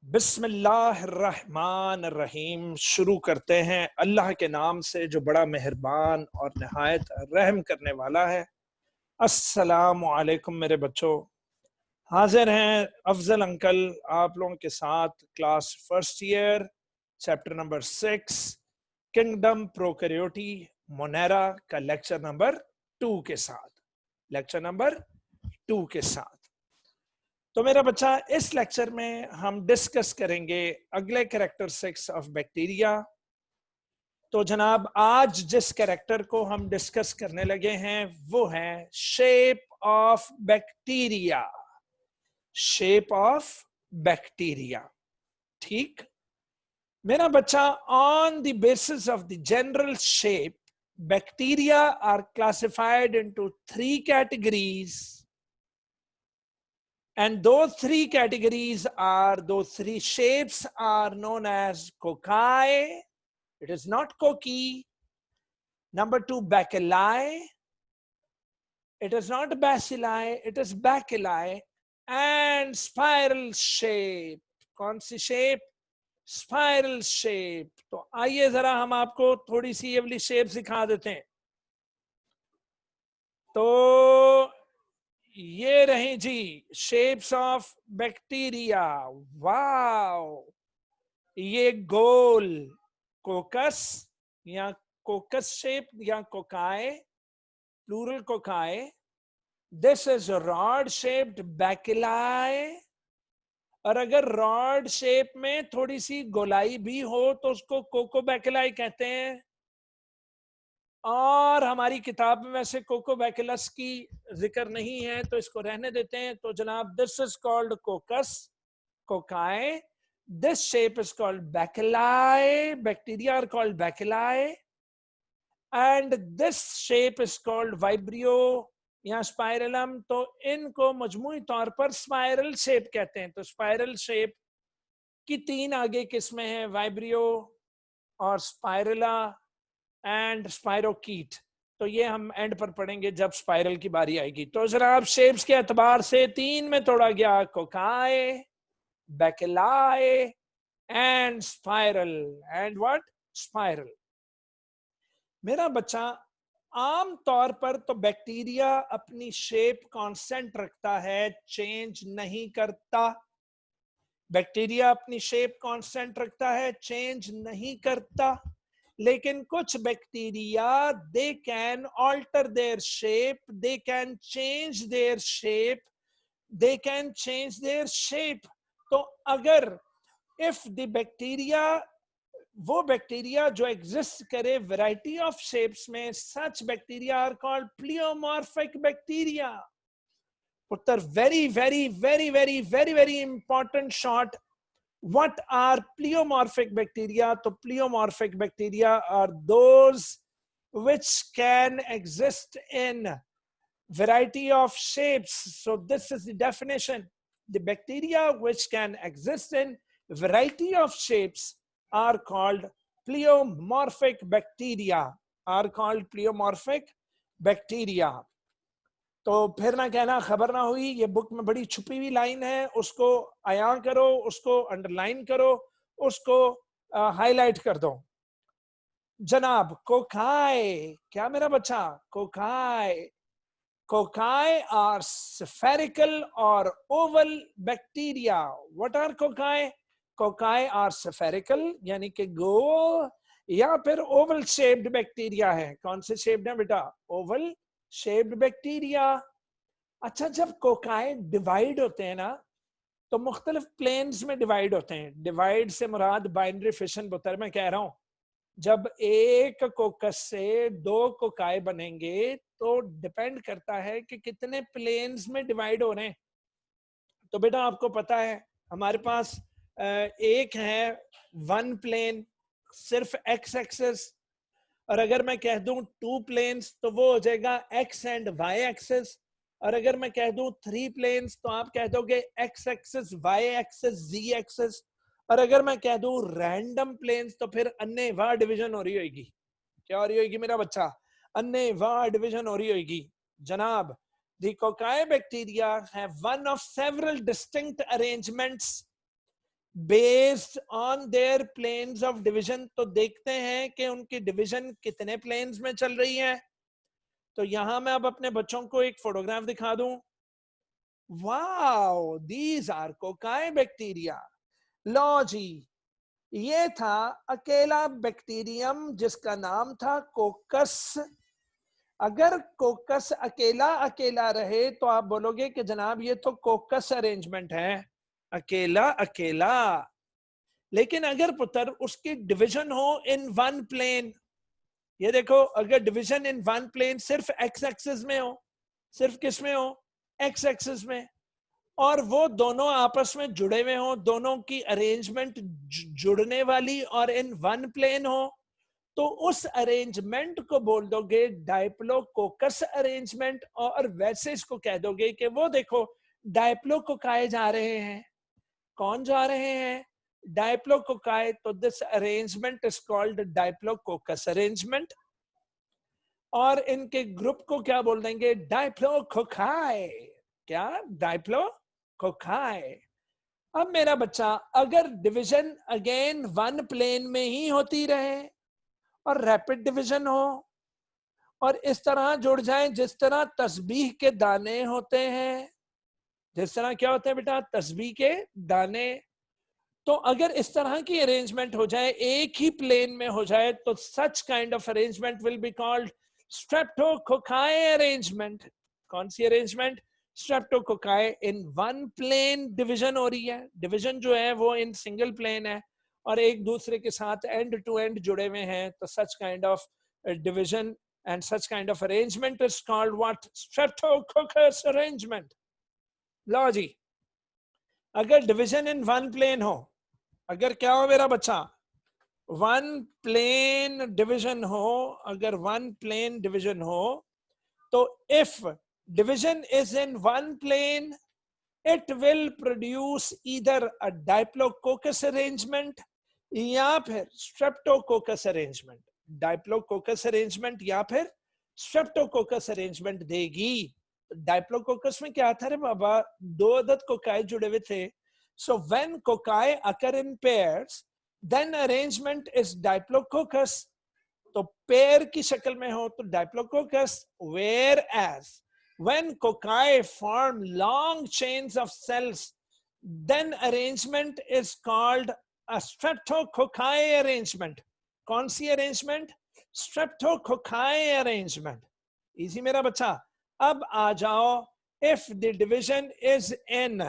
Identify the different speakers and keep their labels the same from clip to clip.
Speaker 1: बिस्मिल्लाहिर्रहमानिर्रहीम। शुरू करते हैं अल्लाह के नाम से जो बड़ा मेहरबान और नहायत रहम करने वाला है। अस्सलामु अलैकुम मेरे बच्चों। हाजिर हैं अफजल अंकल आप लोगों के साथ class first year chapter number 6 kingdom prokaryotae monera का लेक्चर नंबर 2 के साथ। तो मेरा बच्चा, इस लेक्चर में हम डिस्कस करेंगे अगले कैरेक्टरिस्टिक्स ऑफ बैक्टीरिया। तो जनाब, आज जिस कैरेक्टर को हम डिस्कस करने लगे हैं वो है shape of bacteria. Shape of bacteria, ठीक मेरा बच्चा। On the basis of the general shape, bacteria are classified into 3 categories. And those 3 categories are, those 3 shapes are known as cocci. It is not cocci. Number 2, bacilli. It is not bacilli, it is bacilli. And spiral shape. कौन सी shape? Spiral shape. तो आइए जरा हम आपको थोड़ी सी ये वाली shape सिखा देते हैं। तो ये रही जी शेप्स ऑफ बैक्टीरिया। वाओ, ये गोल कोकस या कोकस शेप या cocci, plural cocci. This is rod shaped bacilli. और अगर रॉड शेप में थोड़ी सी गोलाई भी हो तो उसको कोको बैकिलाई कहते हैं। और हमारी किताब में वैसे कोको बैकिलस की जिक्र नहीं है तो इसको रहने देते हैं। तो जनाब, this is called coccus cocci. This shape is called bacilli. Bacteria are called bacilli. And this shape is called vibrio या स्पाइरलम. तो इनको मजमूई तौर पर स्पाइरल शेप कहते हैं। तो स्पाइरल शेप की 3 आगे किस्में हैं, वाइब्रियो और स्पाइरला एंड स्पाइरोकीट। तो ये हम एंड पर पढ़ेंगे जब स्पाइरल की बारी आएगी। तो जनाब, शेप्स के एतबार से 3 में तोड़ा गया, कोकाए, bacilli and spiral. And what? Spiral. मेरा बच्चा, आम तौर पर तो बैक्टीरिया अपनी शेप कांस्टेंट रखता है, चेंज नहीं करता। बैक्टीरिया अपनी शेप कांस्टेंट रखता है, चेंज नहीं करता। लेकिन कुछ bacteria, they can alter their shape, they can change their shape, they can change their shape. तो अगर इफ द बैक्टीरिया, वो बैक्टीरिया जो एग्जिस्ट करे वैरायटी ऑफ शेप्स में, such bacteria are called pleomorphic bacteria. उत्तर very very very very very very important shot. What are pleomorphic bacteria? तो pleomorphic bacteria are those which can exist in variety of shapes. So this is the definition. The bacteria which can exist in variety of shapes are called pleomorphic bacteria. Are called pleomorphic bacteria. तो फिर ना कहना खबर ना हुई, ये book में बड़ी छुपी हुई लाइन है, उसको आया करो, उसको अंडरलाइन करो, उसको हाईलाइट कर दो। जनाब, कोकाई, क्या मेरा बच्चा? Cocci. Cocci are spherical or oval bacteria. What are cocci? Cocci are spherical यानी कि गोल या फिर ओवल शेप्ड बैक्टीरिया है। कौन से शेप्ड है बेटा? Oval shaped bacteria. अच्छा, जब कोकाई डिवाइड होते हैं ना तो मुख्तलिफ प्लेन्स में डिवाइड होते हैं। डिवाइड से मुराद बाइनरी फिशन बुतर में कह रहा हूं। जब एक कोकस से 2 कोकाई बनेंगे तो डिपेंड करता है कि कितने प्लेन्स में डिवाइड हो रहे हैं। तो बेटा, आपको पता है हमारे पास एक है 1 प्लेन, सिर्फ एक्स एक्सिस। और अगर मैं कह दूं 2 प्लेन्स तो वो हो जाएगा एक्स एंड वाई एक्सिस। और अगर मैं कह दूं 3 प्लेन्स तो आप कह दोगे एक्स एक्सिस, वाई एक्सिस, जी एक्सिस। और अगर मैं कह दूं रैंडम प्लेन्स तो फिर अन्यवाह डिवीजन हो रही होगी। क्या हो रही होगी मेरा बच्चा? अन्यवाह डिवीजन हो रही होगी। जनाब, the cocci bacteria have one of several distinct arrangements based on their planes of division. तो देखते हैं कि उनकी डिवीजन कितने प्लेन्स में चल रही है। तो यहां मैं अब अपने बच्चों को एक फोटोग्राफ दिखा दूं। Wow, these are cocci bacteria. लो जी, ये था अकेला बैक्टीरियम जिसका नाम था कोकस। अगर कोकस अकेला अकेला रहे तो आप बोलोगे कि जनाब ये तो कोकस अरेंजमेंट है, अकेला अकेला। लेकिन अगर पुत्र उसकी डिवीजन हो इन वन प्लेन, ये देखो, अगर डिवीजन इन वन प्लेन सिर्फ एक्स एक्सिस में हो, सिर्फ किस में हो, एक्स एक्सिस में, और वो दोनों आपस में जुड़े हुए हो, दोनों की अरेंजमेंट जुड़ने वाली और इन वन प्लेन हो, तो उस अरेंजमेंट को बोल दोगे डायप्लोकोकस अरेंजमेंट। और वैसे इसको कह दोगे कि वो देखो डायप्लोकोकाई जा रहे हैं। कौन जा रहे हैं? डायप्लोकोकाई। तो this arrangement is called diplococcus arrangement. और इनके ग्रुप को क्या बोल देंगे? डायप्लोकोकाई। क्या? डायप्लोकोकाई। अब मेरा बच्चा, अगर डिवीजन अगेन वन प्लेन में ही होती रहे और रैपिड डिवीजन हो और इस तरह जुड़ जाए जिस तरह तस्बीह के दाने होते हैं, जिस तरह क्या होते हैं बेटा? तस्बीह के दाने। तो अगर इस तरह की अरेंजमेंट हो जाए, एक ही प्लेन में हो जाए, तो such kind of arrangement will be called streptococci arrangement. कौन सी arrangement? Streptococci. In one plane division हो रही है, डिवीजन जो है वो इन सिंगल प्लेन है और एक दूसरे के साथ एंड टू एंड जुड़े हुए हैं। तो such kind of division and such kind of arrangement is called what? Streptococcus arrangement. लो जी, अगर डिवीजन इन वन प्लेन हो, अगर क्या हो मेरा बच्चा? वन प्लेन डिवीजन हो, अगर वन प्लेन डिवीजन हो, तो if division is in one plane, it will produce either a diplodocus arrangement या फिर streptococcus arrangement। डायप्लोकोकस अरेंजमेंट या फिर स्ट्रेप्टोकोकस अरेंजमेंट देगी। डायप्लोकोकस में क्या था रे बाबा? दो अदद कोकाई जुड़े हुए थे। So when cocci occur in pairs, then arrangement is diplococcus. तो पेयर की शक्ल में हो तो diplococcus. Whereas when cocci form long chains of cells, then arrangement is called a streptococci arrangement। कौन सी अरेंजमेंट? Streptococci arrangement. इजी मेरा बच्चा। अब आ जाओ, if the division is in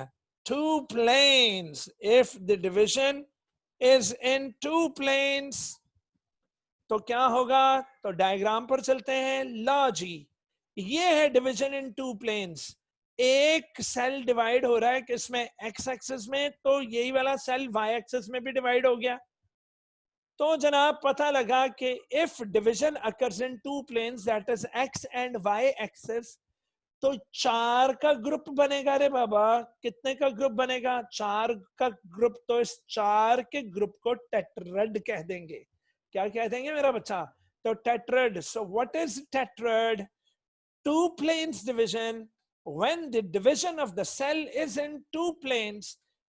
Speaker 1: two planes, if the division is in two planes, तो क्या होगा? तो डायग्राम पर चलते हैं। लो जी, ये है डिवीजन इन टू प्लेन्स। एक सेल डिवाइड हो रहा है किसमें? एक्स एक्सिस में। तो यही वाला सेल वाई एक्सिस में भी डिवाइड हो गया। तो जनाब पता लगा कि if division occurs in two planes, that is X and Y axis, तो चार का ग्रुप बनेगा रे बाबा। कितने का ग्रुप बनेगा? चार का ग्रुप। तो इस चार के ग्रुप को टेट्राड कह देंगे। क्या कह देंगे मेरा बच्चा? तो tetrad. So what is tetrad? Two planes division. When the division of the cell is in two planes,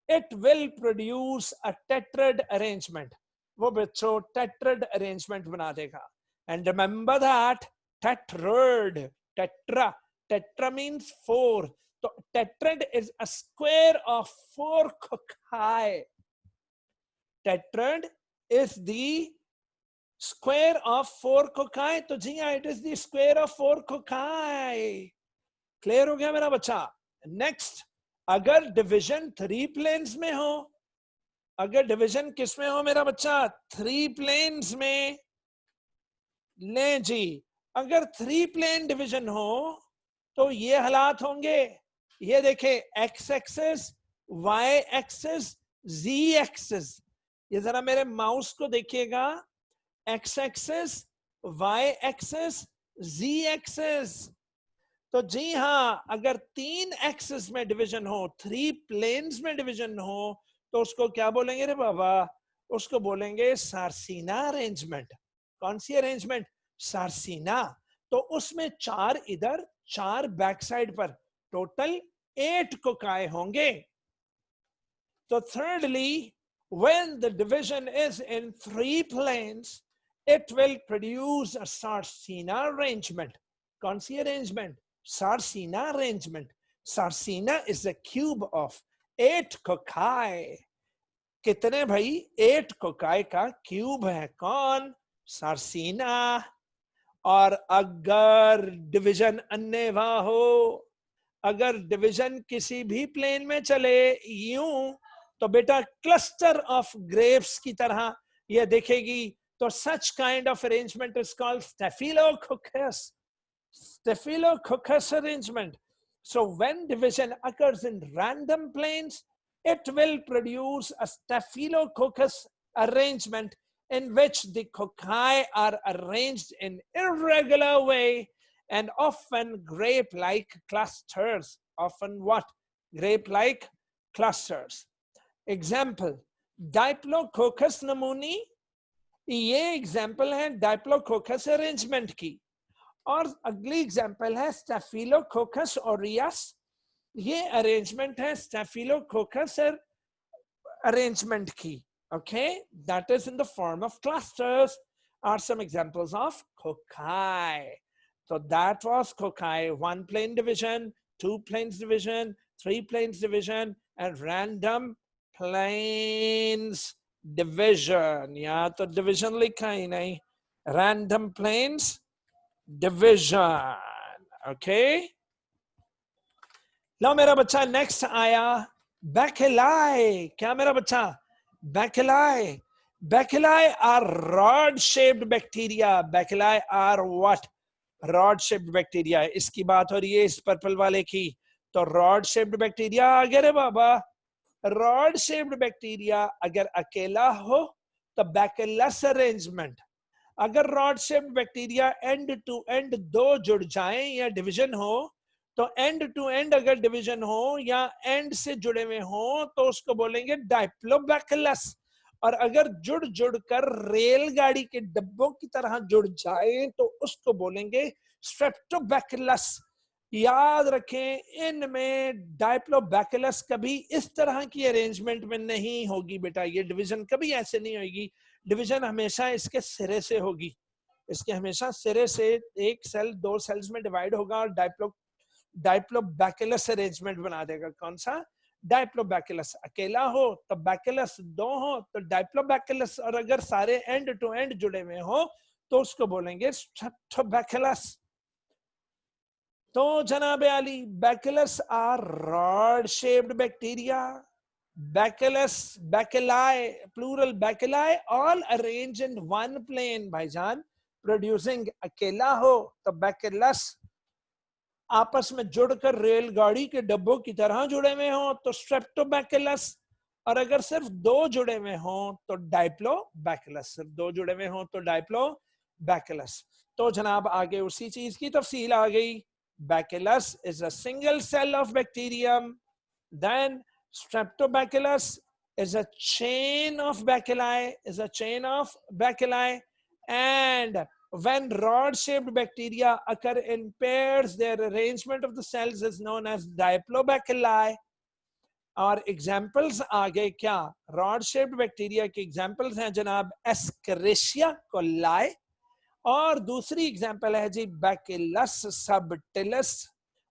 Speaker 1: it will produce a tetrad arrangement। वो बच्चों tetrad arrangement बना देगा। And remember that tetrad, tetra means four। तो tetrad is a square of four cocci। Tetrad is the square of four cocci। तो जी हाँ, it is the square of four cocci। Clear हो गया मेरा बच्चा? नेक्स्ट, अगर डिवीजन थ्री प्लेन्स में हो, अगर डिवीजन किस में हो मेरा बच्चा? थ्री प्लेन्स में। ले जी, अगर थ्री प्लेन डिवीजन हो तो ये हालात होंगे। ये देखे, एक्स एक्सिस, वाई एक्सिस, जी एक्सिस। ये जरा मेरे माउस को देखिएगा। एक्स एक्सिस, वाई एक्सिस, जी एक्सिस। तो जी हाँ, अगर तीन एक्सिस में डिवीजन हो, थ्री प्लेन्स में डिवीजन हो, तो उसको क्या बोलेंगे रे बाबा? उसको बोलेंगे सार्सिना अरेंजमेंट। कौन सी अरेंजमेंट? सार्सिना। तो उसमें चार इधर, चार बैक साइड पर, टोटल 8 कोकाई होंगे। तो thirdly When the division is in 3 planes, it will produce a Sarcina arrangement. कौन सी arrangement? Sarcina arrangement. Sarcina is the cube of 8 cocci. कितने भाई? 8 cocci का क्यूब है. कौन? Sarcina. और अगर डिविजन अन्यथा हो, अगर डिविजन किसी भी प्लेन में चले यूं, तो बेटा क्लस्टर ऑफ ग्रेप्स की तरह ये दिखेगी. तो such kind of arrangement is called Staphylococcus. Staphylococcus arrangement. So when division occurs in random planes, it will produce a Staphylococcus arrangement in which the cocci are arranged in irregular way and often grape-like clusters. Often what? Grape-like clusters. Example, Diplococcus namuni. ये example है Diplococcus arrangement की. और अगली example है Staphylococcus aureus. ये arrangement है Staphylococcus arrangement की. Okay, that is in the form of clusters. Are some examples of cocci. So that was cocci. 1 plane division, 2 planes division, 3 planes division, and random planes division. या तो division लिखा ही नहीं, random planes division. Okay. लो मेरा बच्चा next आया bacilli. क्या मेरा बच्चा? Bacilli. Bacilli are rod-shaped bacteria. Bacilli are what? Rod-shaped bacteria. इसकी बात हो रही है इस पर्पल वाले की. तो rod-shaped bacteria आ गया रे बाबा. Rod-shaped bacteria अगर अकेला हो तो bacillus arrangement. अगर rod-shaped bacteria end to end दो जुड़ जाएं या division हो, तो end to end अगर division हो या end से जुड़े हुए हो तो उसको बोलेंगे Diplobacillus. और अगर जुड़ जुड़ कर रेलगाड़ी के डब्बों की तरह जुड़ जाए तो उसको बोलेंगे Streptobacillus. याद रखें, इनमें Diplobacillus कभी इस तरह की अरेंजमेंट में नहीं होगी बेटा. ये डिवीजन कभी ऐसे नहीं होगी. डिवीजन हमेशा इसके सिरे से होगी. इसके हमेशा सिरे से एक सेल 2 सेल्स में डिवाइड होगा और Diplobacillus अरेंजमेंट बना देगा. कौन सा? Diplobacillus. अकेला हो तो Bacillus 2 हो तो Diplobacillus. और अगर सारे एंड टू एंड जुड़े हुए हो तो उसको बोलेंगे Streptobacillus. तो जनाब आली, Bacillus are rod-shaped bacteria. Bacillus, bacilli, plural bacilli, all arranged in 1 plane भाईजान, producing अकेला हो तो Bacillus. आपस में जुड़कर रेलगाड़ी के डब्बों की तरह जुड़े हुए हो तो Streptobacillus. और अगर सिर्फ 2 जुड़े हुए हो तो Diplobacillus. सिर्फ 2 जुड़े हुए हो तो Diplobacillus. तो जनाब आगे उसी चीज की तफसील आ गई. Bacillus is a single cell of bacterium. Then Streptobacillus is a chain of bacilli. And when rod-shaped bacteria occur in pairs, their arrangement of the cells is known as Diplobacilli. और examples आ गए क्या? Rod-shaped bacteria के examples हैं जनाब Escherichia coli. और दूसरी example है जी Bacillus subtilis.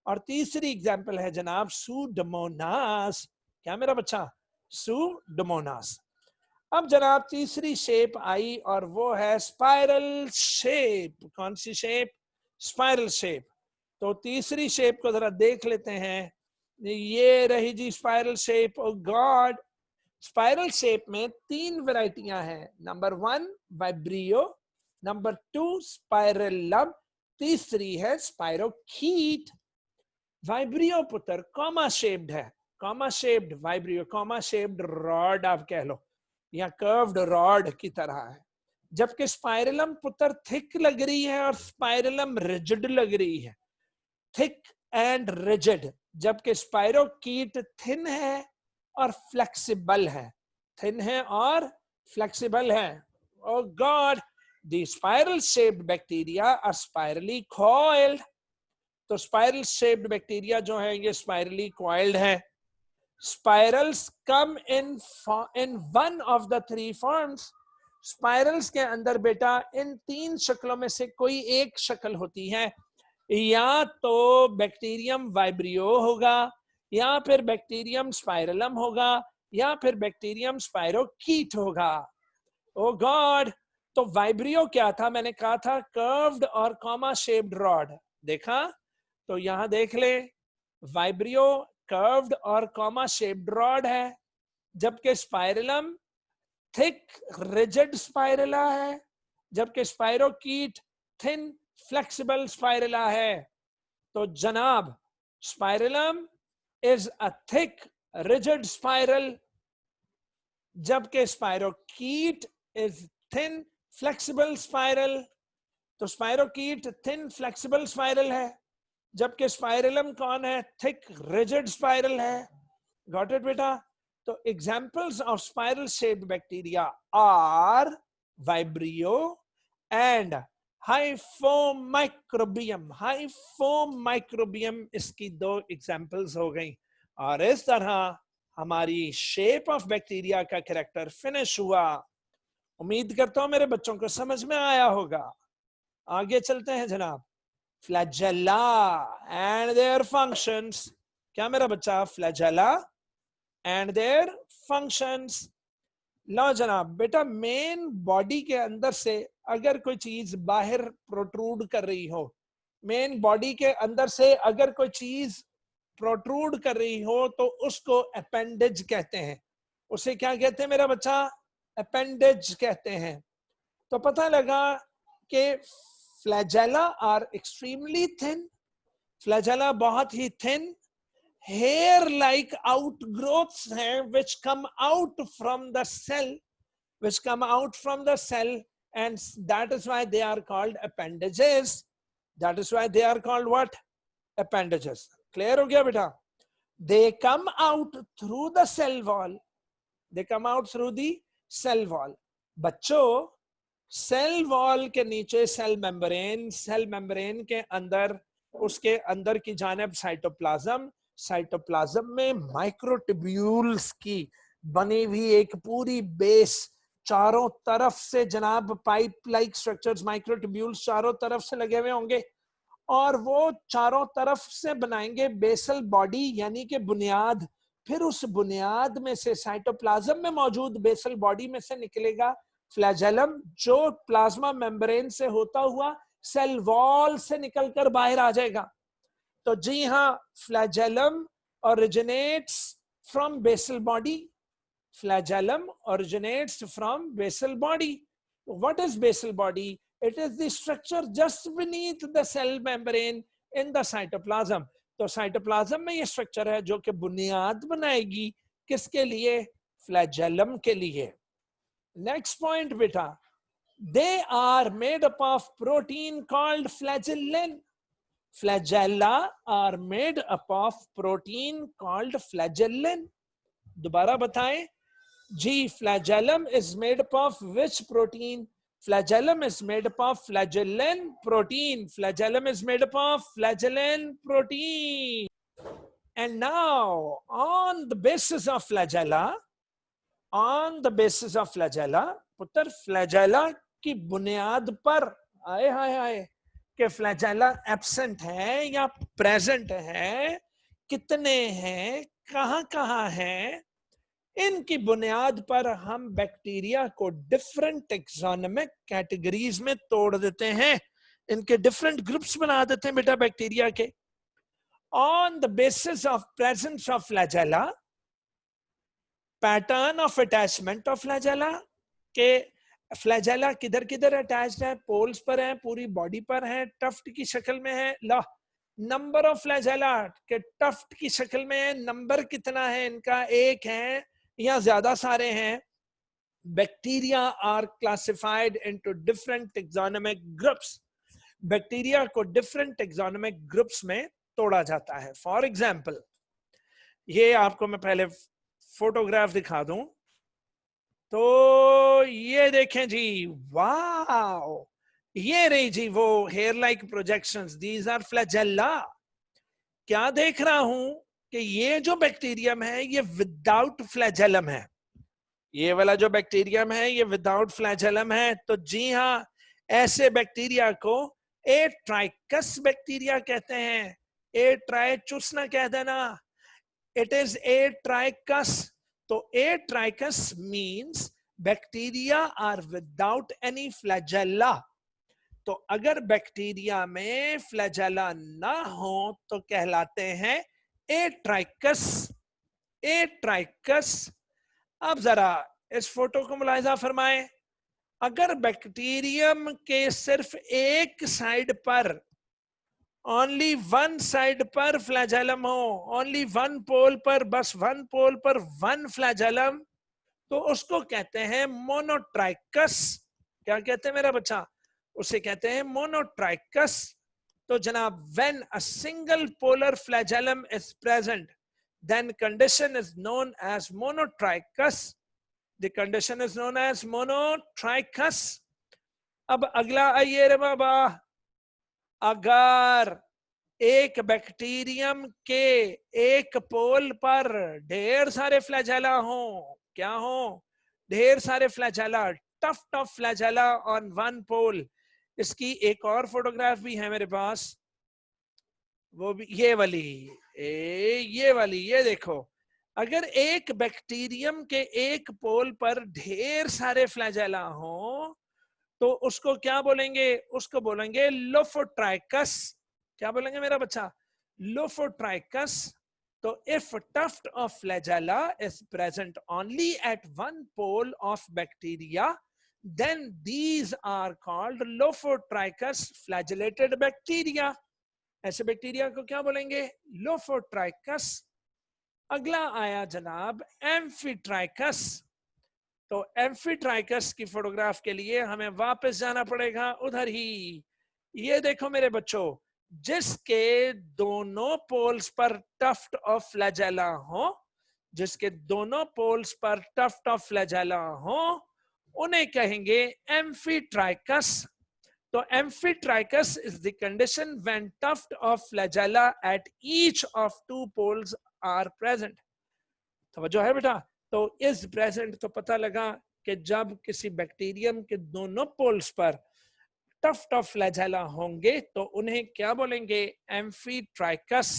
Speaker 1: और तीसरी एग्जाम्पल है जनाब Pseudomonas. क्या मेरा बच्चा? Pseudomonas. अब जनाब तीसरी शेप आई और वो है स्पाइरल शेप. कौन सी शेप? Spiral shape. तो तीसरी शेप को जरा देख लेते हैं. ये रही जी स्पाइरल शेप. ओ गॉड, स्पाइरल शेप में 3 वैरायटियां हैं. नंबर 1 वाइब्रियो, नंबर 2 स्पाइरलम, तीसरी है स्पाइरोकीट. वाइब्रियो पुत्र कॉमा शेप्ड है. Comma shaped vibrio, comma shaped rod आप कह लो या कर्व्ड रॉड की तरह है. जबकि स्पाइरलम पुत्र थिक लग रही है और स्पाइरलम रिजिड लग रही है. Thick and rigid. जबकि स्पाइरोकीट थिन है और फ्लेक्सिबल है. थिन है और फ्लेक्सिबल है. Oh God, the spiral shaped bacteria are spirally coiled. तो स्पाइरल शेप्ड बैक्टीरिया जो है ये स्पाइरली कॉइल्ड है. Spirals come in one of the three forms. Spirals के अंदर बेटा इन तीन शक्लों में से कोई एक शक्ल होती है, या तो बैक्टीरियम वाइब्रियो होगा, या फिर बैक्टीरियम स्पाइरलम होगा, या फिर बैक्टीरियम स्पाइरोकीट होगा। ओ गॉड, तो वाइब्रियो क्या था? मैंने कहा था कर्व्ड और कॉमा शेप्ड रॉड। देखा? तो यहां देख ले, वाइब्रियो कर्व्ड और कॉमा शेप्ड रॉड है, जबकि स्पाइरलम थिक रिजिड स्पाइरला है, जबकि स्पाइरोकीट थिन फ्लेक्सिबल स्पाइरला है। तो जनाब, spirillum is a thick rigid spiral, जबकि spirochete is thin flexible spiral. तो स्पाइरोकीट थिन फ्लेक्सिबल स्पाइरल है, जबकि स्पाइरलम कौन है? थिक रिजिड स्पाइरल है। गॉट इट बेटा? तो examples of spiral shaped bacteria are Vibrio and Hyphomicrobium. Hyphomicrobium इसकी दो एग्जाम्पल्स हो गई। और इस तरह हमारी शेप ऑफ बैक्टीरिया का कैरेक्टर फिनिश हुआ। उम्मीद करता हूं मेरे बच्चों को समझ में आया होगा। आगे चलते हैं जनाब। Flagella and their functions. क्या मेरा बच्चा? Flagella and their functions. लो जनाब, बेटा मेन बॉडी के अंदर से अगर कोई चीज बाहर प्रोट्रूड कर रही हो, मेन बॉडी के अंदर से अगर कोई चीज प्रोट्रूड कर रही हो, तो उसको अपेंडेज कहते हैं। उसे क्या कहते हैं मेरा बच्चा? अपेंडेज कहते हैं। तो पता लगा कि flagella are extremely thin. Flagella बहुत ही थिन hair like outgrowths हैं which come out from the cell, which come out from the cell, and that is why they are called appendages. That is why they are called what? Appendages. Clear हो गया बेटा? They come out through the cell wall. They come out through the cell wall. बच्चों, cell wall के नीचे cell membrane, cell membrane के अंदर, उसके अंदर की जानिब साइटोप्लाज्म, साइटोप्लाज्म में माइक्रोट्यूब्यूल्स की बनी हुई एक पूरी बेस, चारों तरफ से जनाब पाइप लाइक स्ट्रक्चर्स, माइक्रोट्यूब्यूल्स चारों तरफ से लगे हुए होंगे, और वो चारों तरफ से बनाएंगे बेसल बॉडी, यानी कि बुनियाद। फिर उस बुनियाद में से, साइटोप्लाज्म में मौजूद बेसल बॉडी में से निकलेगा फ्लैजेलम, जो प्लाज्मा मेम्ब्रेन से होता हुआ सेल वॉल से निकलकर बाहर आ जाएगा। तो जी हाँ, flagellum originates from basal body. Flagellum originates from basal body. What is basal body? It is the structure just beneath the cell membrane in the cytoplasm. तो साइटोप्लाज्म में ये स्ट्रक्चर है जो कि बुनियाद बनाएगी किसके लिए? फ्लैजेलम के लिए। नेक्स्ट पॉइंट बेटा, they are made up of protein called flagellin. Flagella are made up of protein called flagellin. दोबारा बताएं जी, flagellum is made up of which protein? Flagellum is made up of flagellin protein. Flagellum is made up of flagellin protein. And now, on the basis of flagella, पुत्र flagella की बुनियाद पर, आए हाय हाय, कि flagella absent है या present है, कितने हैं, कहां कहां हैं, इनकी बुनियाद पर हम बैक्टीरिया को डिफरेंट टेक्सोनोमिक कैटेगरीज में तोड़ देते हैं, इनके डिफरेंट ग्रुप्स बना देते हैं बेटा बैक्टीरिया के। On the basis of presence of flagella, pattern of attachment of flagella, के फ्लैजेला किधर किधर अटैच्ड है, पोल्स पर है, पूरी बॉडी पर है, टफ्ट की शक्ल में है। ला, नंबर ऑफ फ्लैजेला के टफ्ट की शक्ल में है, नंबर कितना है इनका? एक है या ज्यादा सारे हैं? Bacteria are classified into different taxonomic groups. Bacteria को डिफरेंट टेक्सोनोमिक ग्रुप्स में तोड़ा जाता है। फॉर एग्जाम्पल, ये आपको मैं पहले फोटोग्राफ दिखा दूं तो ये देखें जी, वाह, ये रही जी वो hair like projections, these are flagella. क्या देख रहा हूं? कि ये जो बैक्टीरियम है ये विदाउट फ्लैजेलम है, ये वाला जो बैक्टीरियम है ये विदाउट फ्लैजेलम है। तो जी हाँ, ऐसे बैक्टीरिया को ए ट्राइकस बैक्टीरिया कहते हैं। ए ट्राई चूसना कह देना, इट इज ए ट्राइकस। तो atrichous means bacteria are without any flagella. तो अगर बैक्टीरिया में फ्लैजेला ना हो तो कहलाते हैं ए ट्राइकस। ए ट्राइकस। अब जरा इस फोटो को मुलाहिजा फरमाएं। अगर बैक्टीरियम के सिर्फ एक साइड पर, ओनली वन साइड पर फ्लैजेलम हो, ओनली वन पोल पर, बस वन पोल पर वन फ्लैजेलम, तो उसको कहते हैं मोनोट्राइकस। क्या कहते हैं मेरा बच्चा? उसे कहते हैं मोनोट्राइकस। तो जनाब, when a single polar flagellum is present, then condition is known as monotrichous. The condition is known as monotrichous. अब अगला आइए रे बाबा, अगर एक बैक्टीरियम के एक पोल पर ढेर सारे फ्लैजेला हो, क्या हो? ढेर सारे flagella, tuft flagella on one pole. इसकी एक और फोटोग्राफ भी है मेरे पास, वो भी ये वाली, ये वाली, ये देखो। अगर एक बैक्टीरियम के एक पोल पर ढेर सारे फ्लैजेला हो तो उसको क्या बोलेंगे? उसको बोलेंगे लोफोट्राइकस। क्या बोलेंगे मेरा बच्चा? लोफोट्राइकस। तो if tuft of flagella is present only at one pole of bacteria, then these are called Lophotrichous flagellated bacteria. ऐसे बैक्टीरिया को क्या बोलेंगे? लोफोट्राइकस। अगला आया जनाब एम्फीट्राइकस। तो एम्फीट्राइकस की फोटोग्राफ के लिए हमें वापस जाना पड़ेगा उधर ही। ये देखो मेरे बच्चों, जिसके दोनों पोल्स पर टफ्ट ऑफ फ्लैजेला हो, जिसके दोनों पोल्स पर टफ्ट ऑफ फ्लैजेला हो, उन्हें कहेंगे एम्फीट्राइकस। तो amphitrichous is the condition when tuft of flagella at each of two poles are present. समझो है बेटा? तो is present तो पता लगा कि जब किसी बैक्टीरियम के दोनों पोल्स पर टफ्ट ऑफ फ्लैजेला होंगे तो उन्हें क्या बोलेंगे? एम्फीट्राइकस।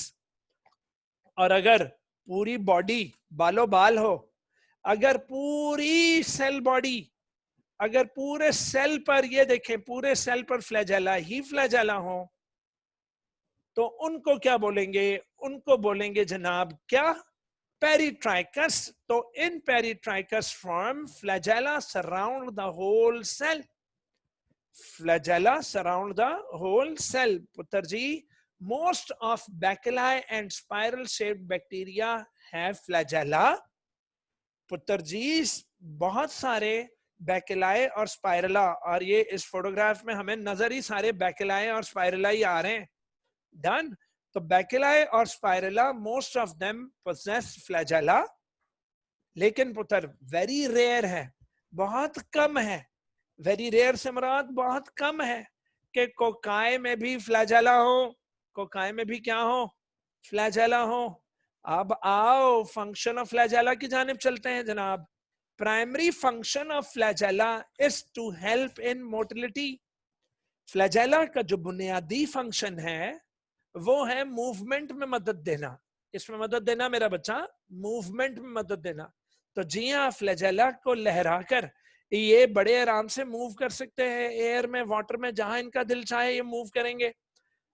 Speaker 1: और अगर पूरी बॉडी बालो बाल हो, अगर पूरी सेल बॉडी, अगर पूरे सेल पर, ये देखें, पूरे सेल पर फ्लैजेला ही फ्लैजेला हो, तो उनको क्या बोलेंगे? उनको बोलेंगे जनाब क्या? पेरिट्राइकस। तो in peritrichous form flagella surround the whole cell. Flagella surround the whole cell. पुत्र जी, most of bacilli and spiral shaped bacteria have flagella. पुत्र जी, बहुत सारे बैकेलाई और स्पाइरला, और ये इस फोटोग्राफ में हमें नजर ही सारे बैकेलाई और स्पाइरला ही आ रहे हैं। डन। तो बैकेलाई और spirilla, most of them possess flagella, लेकिन पुत्र वेरी रेयर है, बहुत कम है। वेरी रेयर से मुराद बहुत कम है कि कोकाई में भी फ्लैजेला हो, कोकाई में भी क्या हो? फ्लैजेला हो। अब आओ फंक्शन ऑफ फ्लैजेला की जानिब चलते हैं जनाब। Primary function of flagella is to help in motility. Flagella का जो बुनियादी फंक्शन है वो है मूवमेंट में मदद देना। इसमें मदद देना मेरा बच्चा, मूवमेंट में मदद देना। तो जी हाँ, फ्लैजेला को लहराकर ये बड़े आराम से मूव कर सकते हैं, एयर में, वाटर में, जहां इनका दिल चाहे ये मूव करेंगे।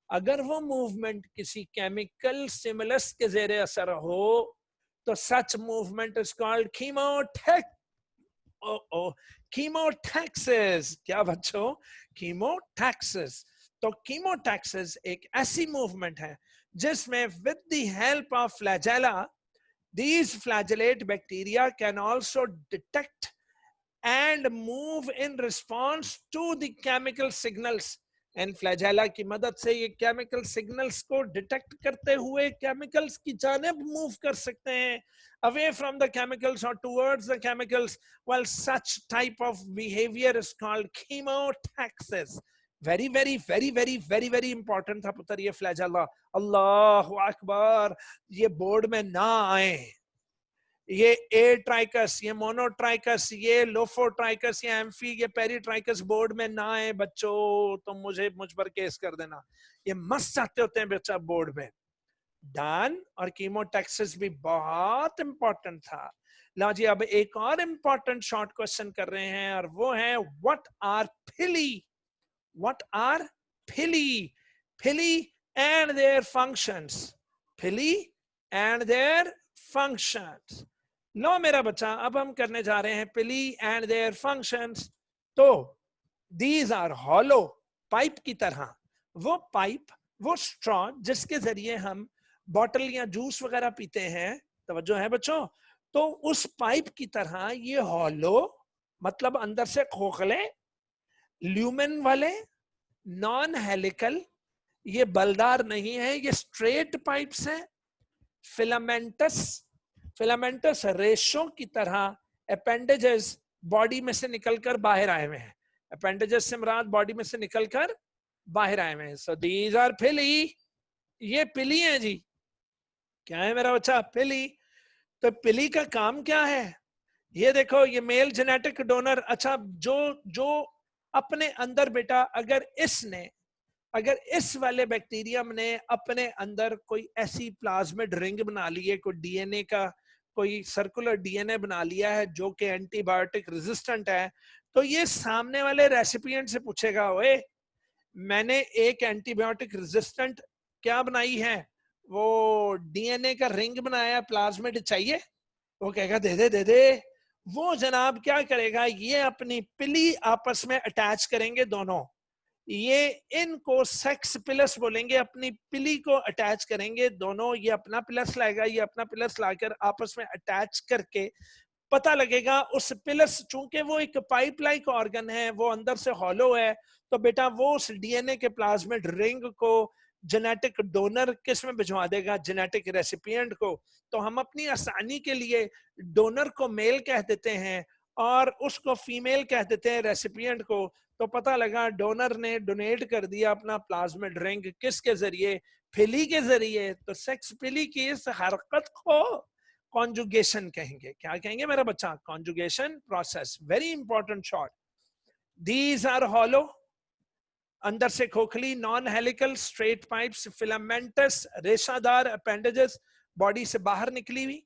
Speaker 1: अगर वो मूवमेंट किसी केमिकल स्टिमुलस के जेरे असर हो तो सच मूवमेंट इज कॉल्ड कीमोटैक्सिस। क्या बच्चों? कीमोटैक्सिस। तो कीमोटैक्सिस एक ऐसी मूवमेंट है जिसमें with the help of flagella, these flagellate bacteria can also detect and move in response to the chemical signals. And flagella की मदद से ये केमिकल सिग्नल्स को डिटेक्ट करते हुए केमिकल्स की जानिब मूव कर सकते हैं, away from the chemicals or towards the chemicals. Well, such type of behavior is called chemotaxis. Very very very very very very important था पुत्र ये फ्लैजेला। अल्लाह अकबर, ये बोर्ड में ना आए, ये ए ट्राइकस, ये मोनोट्राइकस, ये लोफोट्राइकस, ये एम्फी, ये पेरीट्राइकस बोर्ड में ना आए बच्चों तो मुझ पर केस कर देना। ये मस्त चाहते होते हैं बच्चा बोर्ड में। डान और कीमोटैक्सिस भी बहुत इंपॉर्टेंट था। लो जी, अब एक और इंपॉर्टेंट शॉर्ट क्वेश्चन कर रहे हैं और वो है व्हाट आर पिली, व्हाट आर पिली, पिली एंड देयर फंक्शंस, पिली एंड देयर फंक्शंस। लो मेरा बच्चा, अब हम करने जा रहे हैं पिली एंड देयर फंक्शंस। तो दीज आर हॉलो पाइप की तरह, वो पाइप, वो स्ट्रॉ जिसके जरिए हम बॉटल या जूस वगैरह पीते हैं, तवज्जो है बच्चों, तो उस पाइप की तरह ये हॉलो मतलब अंदर से खोखले, ल्यूमेन वाले, नॉन हेलिकल, ये बलदार नहीं है, ये स्ट्रेट पाइप्स हैं। फिलामेंटस, फिलामेंटस रेशों की तरह अपेंडेजेस बॉडी में से निकलकर बाहर आए हुए हैं। अपेंडेजेस से मुराद बॉडी में से निकलकर बाहर आए हुए हैं। सो दीज आर पिली, ये पिली है जी। क्या है मेरा बच्चा? पिली। तो पिली का काम क्या है? ये देखो, ये मेल जेनेटिक डोनर। अच्छा, जो जो अपने अंदर बेटा अगर इस वाले बैक्टीरियम ने अपने अंदर कोई ऐसी प्लाज्मिड रिंग बना ली है, कोई डीएनए का कोई सर्कुलर डीएनए बना लिया है जो कि एंटीबायोटिक रेजिस्टेंट है, तो ये सामने वाले रेसिपिएंट से पूछेगा, ओए मैंने एक एंटीबायोटिक रेजिस्टेंट क्या बनाई है, वो डीएनए का रिंग बनाया, प्लाज्मिड चाहिए? वो कहेगा दे दे दे दे। वो जनाब क्या करेगा, ये अपनी पिली आपस में अटैच करेंगे दोनों, ये इनको सेक्स पिलस बोलेंगे, अपनी पिली को अटैच करेंगे दोनों, ये अपना पिलस लाएगा, ये अपना पिलस लाकर आपस में अटैच करके पता लगेगा उस पिलस, चूंकि वो एक पाइप लाइक ऑर्गन है, वो अंदर से हॉलो है, तो बेटा वो उस डीएनए के प्लाज्मिड रिंग को जेनेटिक डोनर किस में भिजवा देगा, जेनेटिक रेसिपिएंट को। तो हम अपनी आसानी के लिए डोनर को मेल कह देते हैं और उसको फीमेल कह देते हैं रेसिपिएंट को। तो पता लगा डोनर ने डोनेट कर दिया अपना प्लाज्मिड रिंग, किसके जरिए? पिली के जरिए। तो सेक्स पिली की इस हरकत को कॉन्जुगेशन कहेंगे। क्या कहेंगे मेरा बच्चा? Conjugation process. Very important short. These are hollow, अंदर से खोखली, non helical, straight pipes, filamentous रेशादार अपेंडेजेस बॉडी से बाहर निकली हुई।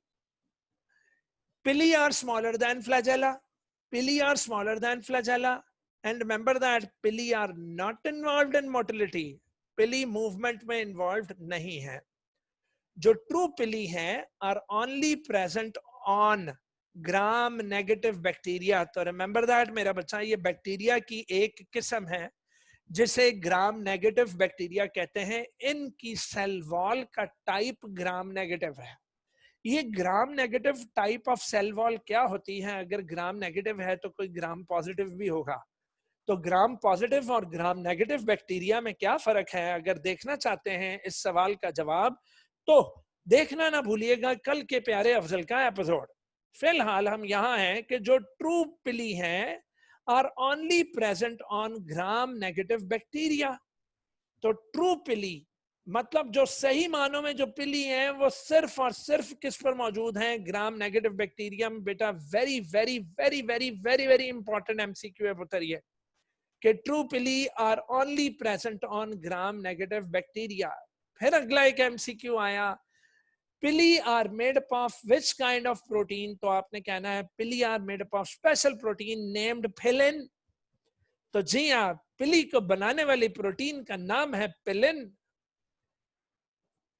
Speaker 1: Pili are smaller than flagella, pili are smaller than flagella, and remember that pili are not involved in motility, pili movement में involved नहीं है। जो ट्रू पिली हैं are only present on gram negative bacteria. तो remember that मेरा बच्चा, ये bacteria की एक किस्म है जिसे ग्राम नेगेटिव बैक्टीरिया कहते हैं। इनकी सेल वॉल का टाइप ग्राम नेगेटिव है। ये gram negative type of cell wall क्या होती है? अगर ग्राम नेगेटिव है तो कोई ग्राम पॉजिटिव भी होगा। तो ग्राम पॉजिटिव और ग्राम नेगेटिव बैक्टीरिया में क्या फर्क है? अगर देखना चाहते हैं इस सवाल का जवाब, तो देखना ना भूलिएगा कल के प्यारे अफजल का एपिसोड। फिलहाल हम यहाँ हैं कि जो ट्रू पिली हैं are only present on gram negative bacteria. तो ट्रू पिली मतलब जो सही मानों में जो पिली हैं वो सिर्फ और सिर्फ किस पर मौजूद हैं? ग्राम नेगेटिव बैक्टीरिया में। बेटा very very very very very very important MCQ है पुत्र ये, कि true pili are only present on gram negative bacteria. फिर अगला एक एमसीक्यू आया, pili are made up of which kind of protein? तो आपने कहना है pili are made up of special protein named pilin. तो जी हाँ, पिली को बनाने वाली प्रोटीन का नाम है पिलिन।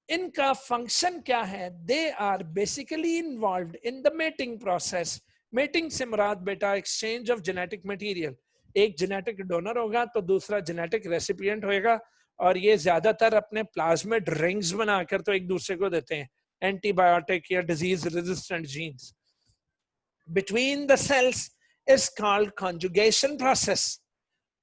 Speaker 1: इनका फंक्शन क्या है? They are basically involved in the mating process. Mating से मुराद बेटा एक्सचेंज ऑफ जेनेटिक मटेरियल। एक जेनेटिक डोनर होगा तो दूसरा जेनेटिक रेसिपिएंट होगा, और ये ज्यादातर अपने प्लाज्मिड रिंग्स बनाकर तो एक दूसरे को देते हैं, एंटीबायोटिक या disease resistant genes. Between the cells is called conjugation process.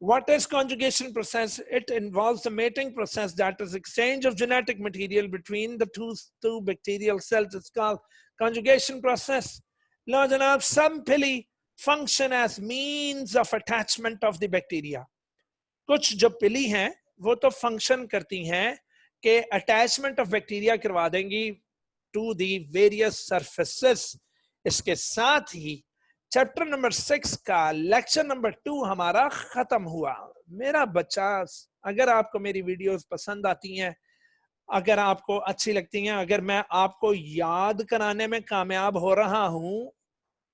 Speaker 1: What is conjugation process? It involves the mating process, that is exchange of genetic material between the two bacterial cells. It's called conjugation process. Now janab, some pili function as means of attachment of the bacteria. कुछ जो पिली हैं वो तो function करती हैं कि attachment of bacteria करवा देंगी टू दी वेरियस सरफेसेस। इसके साथ ही चैप्टर नंबर 6 का लेक्चर नंबर 2 हमारा खत्म हुआ। मेरा बच्चा, अगर आपको मेरी वीडियोस पसंद आती हैं, अगर आपको अच्छी लगती हैं, अगर मैं आपको याद कराने में कामयाब हो रहा हूं,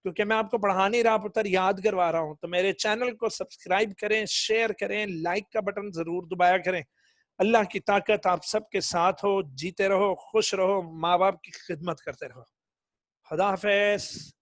Speaker 1: क्योंकि मैं आपको पढ़ा नहीं रहा पुत्र, याद करवा रहा हूं, तो मेरे चैनल को सब्सक्राइब करें, शेयर करें, लाइक का बटन जरूर दबाया करें। अल्लाह की ताकत आप सबके साथ हो। जीते रहो, खुश रहो, माँ बाप की खिदमत करते रहो। खुदा हाफिज।